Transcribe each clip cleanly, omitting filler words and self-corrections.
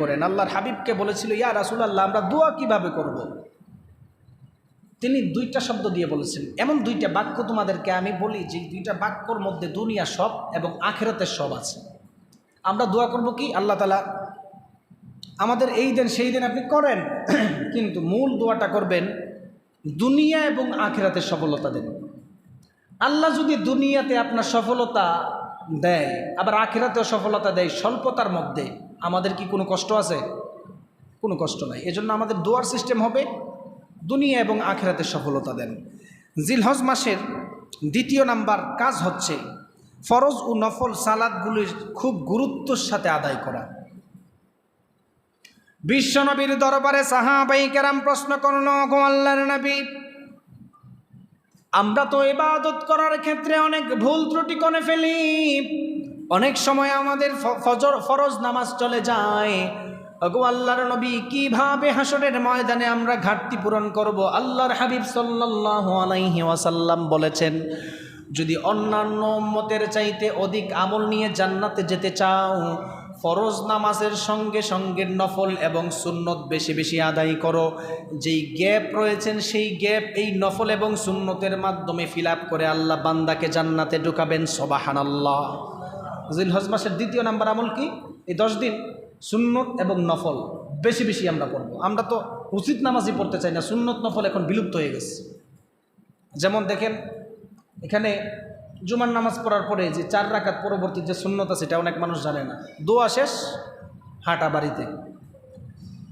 করেন। আল্লাহর হাবিবকে বলেছিল, ইয়া রাসূলুল্লাহ, আমরা দোয়া কিভাবে করব? তিনি দুইটা শব্দ দিয়ে বলেছেন, এমন দুইটা বাক্য তোমাদেরকে আমি বলি যে দুইটা বাক্যর মধ্যে দুনিয়া সব এবং আখিরাতের সব আছে। আমরা দোয়া করব কি, আল্লাহ তাআলা আমাদের এই দেন সেই দিন আপনি করেন, কিন্তু মূল দোয়াটা করবেন দুনিয়া এবং আখিরাতের সফলতা দেন। আল্লাহ যদি দুনিয়াতে আপনার সফলতা দেয়, আবার আখিরাতেও সফলতা দেয় স্বল্পতার মধ্যে, আমাদের কি কোনো কষ্ট আছে? কোনো কষ্ট নাই। এজন্য আমাদের দোয়ার সিস্টেম হবে দুনিয়া এবং আখিরাতের সফলতা দেন। জিলহজ মাসের দ্বিতীয় নাম্বার কাজ হচ্ছে ফরজ ও নফল সালাতগুলির খুব গুরুত্বের সাথে আদায় করা। বিশ্বনবীর দরবারে সাহাবায়ে কেরাম প্রশ্ন করল, গো আল্লাহর নবী, আমরা তো ইবাদত করার ক্ষেত্রে অনেক ভুল ত্রুটি করে ফেলি, অনেক সময় আমাদের ফরজ নামাজ চলে যায়। গো আল্লাহর নবী, কিভাবে হাসরের ময়দানে আমরা ঘাটতি পূরণ করব? আল্লাহর হাবিব সাল্লাল্লাহু আলাইহি ওয়াসাল্লাম বলেছেন, যদি অন্যান্য উম্মতের চাইতে অধিক আমল নিয়ে জান্নাতে যেতে চাও, ফরজ নামাজের সঙ্গে সঙ্গে নফল এবং সুন্নত বেশি বেশি আদায় করো। যেই গ্যাপ রয়েছেন সেই গ্যাপ এই নফল এবং সুন্নতের মাধ্যমে ফিল আপ করে আল্লাহ বান্দাকে জান্নাতে ঢুকাবেন। সুবহানাল্লাহ। জিলহজ মাসের দ্বিতীয় নাম্বার আমল কি? এই 10 দিন সুন্নত এবং নফল বেশি বেশি আমরা পড়ব। আমরা তো উচিত নামাজই পড়তে চাই না, সুন্নত নফল এখন বিলুপ্ত হয়ে গেছে। যেমন দেখেন, এখানে জুমার নামাজ পড়ার পরে যে 4 রাকাত পরবর্তী যে সুন্নত আছে, এটা অনেক মানুষ জানে না। দোয়া শেষ, হাঁটা বাড়িতে।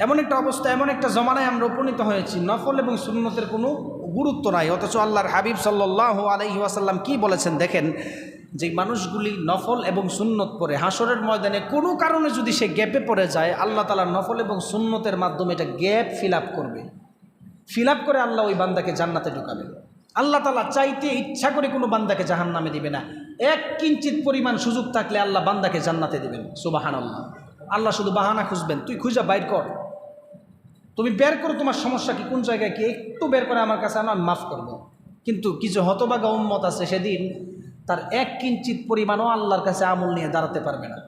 এমন একটা অবস্থা, এমন একটা জমানায় আমরা উপনীত হয়েছি, নফল এবং সুন্নতের কোনো গুরুত্ব নাই। অথচ আল্লাহর হাবিব সাল্লাল্লাহু আলাইহি ওয়াসাল্লাম কি বলেছেন দেখেন, যে মানুষগুলি নফল এবং সুন্নত পড়ে হাসরের ময়দানে কোনো কারণে যদি সে গ্যাপে পড়ে যায়, আল্লাহ তাআলা নফল এবং সুন্নতের মাধ্যমে এটা গ্যাপ ফিল আপ করবে। ফিল আপ করে আল্লাহ ওই বান্দাকে জান্নাতে ঢুকাবে। আল্লাহ তাআলা চাইতে ইচ্ছা করে কোনো বান্দাকে জাহান্নামে দিবে না। 1 কিঞ্চিত পরিমাণ সুযোগ থাকলে আল্লাহ বান্দাকে জান্নাতে দিবেন। সুবহানাল্লাহ। আল্লাহ শুধু বাহানা খুঁজবেন, তুই খুঁজা বাইর কর, তুমি বের করো তোমার সমস্যা কি, কোন জায়গায় কি, একটু বের করে আমার কাছে আনো, আমি মাফ করবো। কিন্তু কিছু হতভাগা উম্মত আছে, সেদিন তার 1 কিঞ্চিত পরিমাণও আল্লাহর কাছে আমল নিয়ে দাঁড়াতে পারবে না।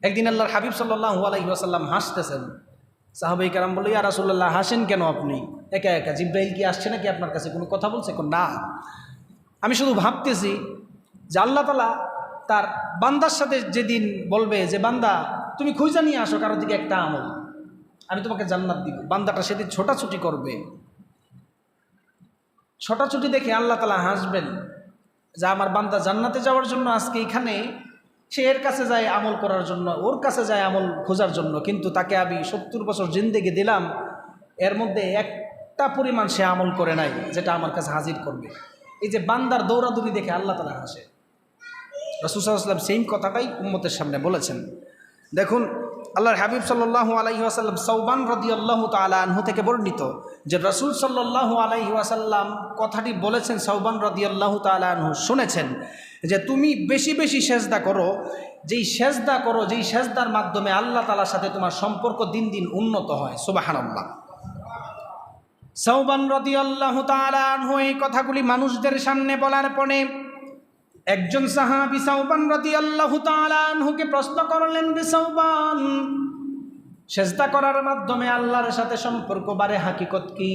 একদিন আল্লাহর হাবিব সাল্লাল্লাহু আলাইহি ওয়াসাল্লাম হাসতেছেন। সাহাবায়ে কেরাম বলল, ইয়া রাসূলুল্লাহ, হাসেন কেন আপনি? একা একা জিবরাইল কি আসছে নাকি আপনার কাছে, কোনো কথা বলছে? না, আমি শুধু ভাবতেছি যে আল্লাহ তাআলা তার বান্দার সাথে যেদিন বলবে যে বান্দা তুমি খুঁজে নিয়ে আসো কারো দিকে একটা আমল, আমি তোমাকে জান্নাত দিব, বান্দাটা সেদিন ছোটাছুটি করবে। ছোটাছুটি দেখে আল্লাহ তাআলা হাসবেন যে আমার বান্দা জান্নাতে যাওয়ার জন্য আজকে এখানে, সে এর কাছে যায় আমল করার জন্য, ওর কাছে যায় আমল খোঁজার জন্য, কিন্তু তাকে আমি 70 বছর জিন্দেগি দিলাম, এর মধ্যে একটা পরিমাণ সে আমল করে নাই যেটা আমার কাছে হাজির করবে। এই যে বান্দার দৌড়াদৌড়ি দেখে আল্লাহ তাআলা হাসে। রাসূল সাল্লাল্লাহু আলাইহি ওয়াসাল্লাম সেম কথাটাই উম্মতের সামনে বলেছেন। দেখুন, আল্লাহর হাবিব সাল্লাল্লাহু আলাইহি ওয়াসাল্লাম সাওবান রাদিয়াল্লাহু তাআলা আনহু থেকে বর্ণিত যে রাসূল সাল্লাল্লাহু আলাইহি ওয়াসাল্লাম কথাটি বলেছেন, সাওবান রাদিয়াল্লাহু তাআলা আনহু শুনেছেন যে তুমি বেশি বেশি সেজদা করো, যেই সেজদা করো, যেই সেজদার মাধ্যমে আল্লাহ তাআলার সাথে তোমার সম্পর্ক দিন দিন উন্নত হয়। সুবহানাল্লাহ। সাওবান রাদিয়াল্লাহু তাআলা আনহু এই কথাগুলি মানুষদের সামনে বলার পরে একজন সাহাবী সাওবান রাদিয়াল্লাহু তাআলা আনহুকে প্রশ্ন করলেন, রে সাওবান, সেজদা করার মাধ্যমে আল্লাহর সাথে সম্পর্ক বাড়ে, হাকিকত কি?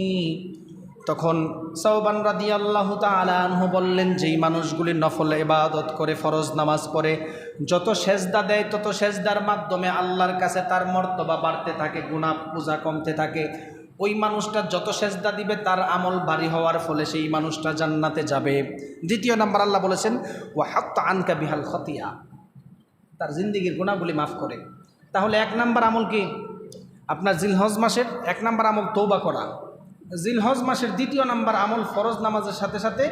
তখন সাওবান রাদিয়াল্লাহু তাআলা আনহু বললেন, যেই মানুষগুলি নফল ইবাদত করে, ফরজ নামাজ পড়ে, যত সেজদা দেয় তত সেজদার মাধ্যমে আল্লাহর কাছে তার মর্তবা বাড়তে থাকে, গুনাহ পূজা কমতে থাকে। ওই মানুষটা যত সেজদা দিবে তার আমল ভারী হওয়ার ফলে সেই মানুষটা জান্নাতে যাবে। দ্বিতীয় নাম্বার আল্লাহ বলেছেন, ওয়া হাত্তা আনকা বিহাল খতিয়া, তার জিন্দেগীর গুনাহগুলি মাফ করে। তাহলে 1 নাম্বার আমল কি? আপনার জিলহজ মাসের 1 নাম্বার আমল তওবা করা। জিলহজ মাসের 2য় নাম্বার আমল ফরজ নামাজের সাথে সাথে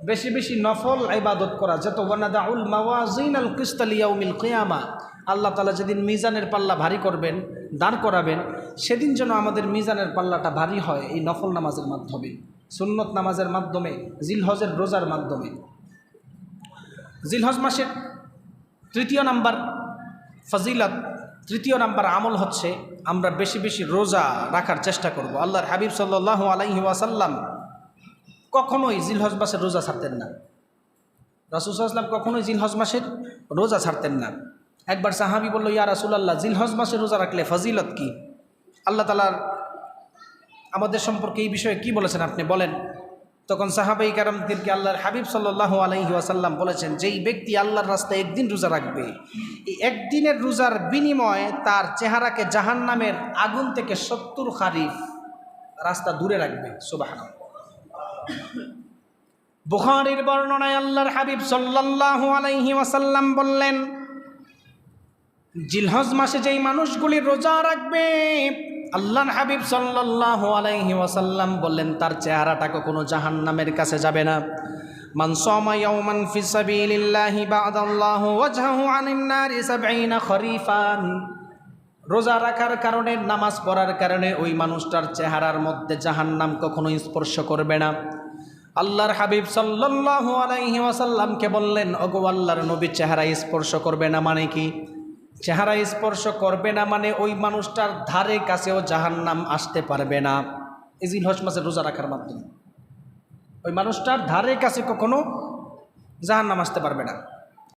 বেশি বেশি নফল ইবাদত করা। যত ওয়ানাদাউল মাওয়াজিনাল কিসত লিয়াউমিল কিয়ামা, আল্লাহ তাআলা যেদিন মিজানের পাল্লা ভারী করবেন, দাঁড় করাবেন, সেদিন যেন আমাদের মিজানের পাল্লাটা ভারী হয় এই নফল নামাজের মাধ্যমে, সুন্নত নামাজের মাধ্যমে, জিলহজের রোজার মাধ্যমে। জিলহজ মাসের 3য় নাম্বার ফজিলত, 3য় নাম্বার আমল হচ্ছে আমরা বেশি বেশি রোজা রাখার চেষ্টা করব। আল্লাহর হাবিব সাল্লাল্লাহু আলাইহি ওয়াসাল্লাম কখনোই জিলহজ মাসের রোজা ছাড়তেন না। রাসূল সাল্লাল্লাহু আলাইহি ওয়াসাল্লাম কখনোই জিলহজ মাসের রোজা ছাড়তেন না। একবার সাহাবী বলল, ইয়া রাসূলুল্লাহ, জিলহজ মাসে রোজা রাখলে ফজিলত কি? আল্লাহ তাআলার আমাদের সম্পর্কে এই বিষয়ে কি বলেছেন আপনি বলেন। তখন সাহাবাই কেরামদেরকে আল্লাহর হাবিব সাল্লাল্লাহু আলাইহি ওয়াসাল্লাম বলেছেন, যেই ব্যক্তি আল্লাহর রাস্তায় একদিন রোজা রাখবে, এই একদিনের রোজার বিনিময়ে তার চেহারাকে জাহান্নামের আগুন থেকে 70 খারিফ রাস্তা দূরে রাখবে। সুবহানাল্লাহ। বুখারীর বর্ণনায় আল্লাহর হাবিব সাল্লাল্লাহু আলাইহি ওয়াসাল্লাম বললেন, জিলহজ মাসে যেই মানুষগুলি রোজা রাখবে, আল্লাহর হাবিব সাল্লাল্লাহু আলাইহি ওয়াসাল্লাম বললেন, তার চেহারাটা কখনো জাহান্নামের কাছে যাবে না। মান সামা ইয়াওমান ফি সাবিলিল্লাহি বা'দাল্লাহু ওয়াজহাহু আনিন নারি 70 খরিফান। রোজা রাখার কারণে, নামাজ পড়ার কারণে ওই মানুষটার চেহারার মধ্যে জাহান্নাম কখনো স্পর্শ করবে না। আল্লাহর হাবিব সাল্লাল্লাহু আলাইহি ওয়াসাল্লামকে বললেন, ওগো আল্লাহর নবী, চেহারা স্পর্শ করবে না মানে কি? চেহারা স্পর্শ করবে না মানে ওই মানুষটার ধারে কাছেও জাহান্নাম আসতে পারবে না। এই জিলহজ মাসে রোজা রাখার মাধ্যমে ওই মানুষটার ধারে কাছে কখনো জাহান্নাম আসতে পারবে না।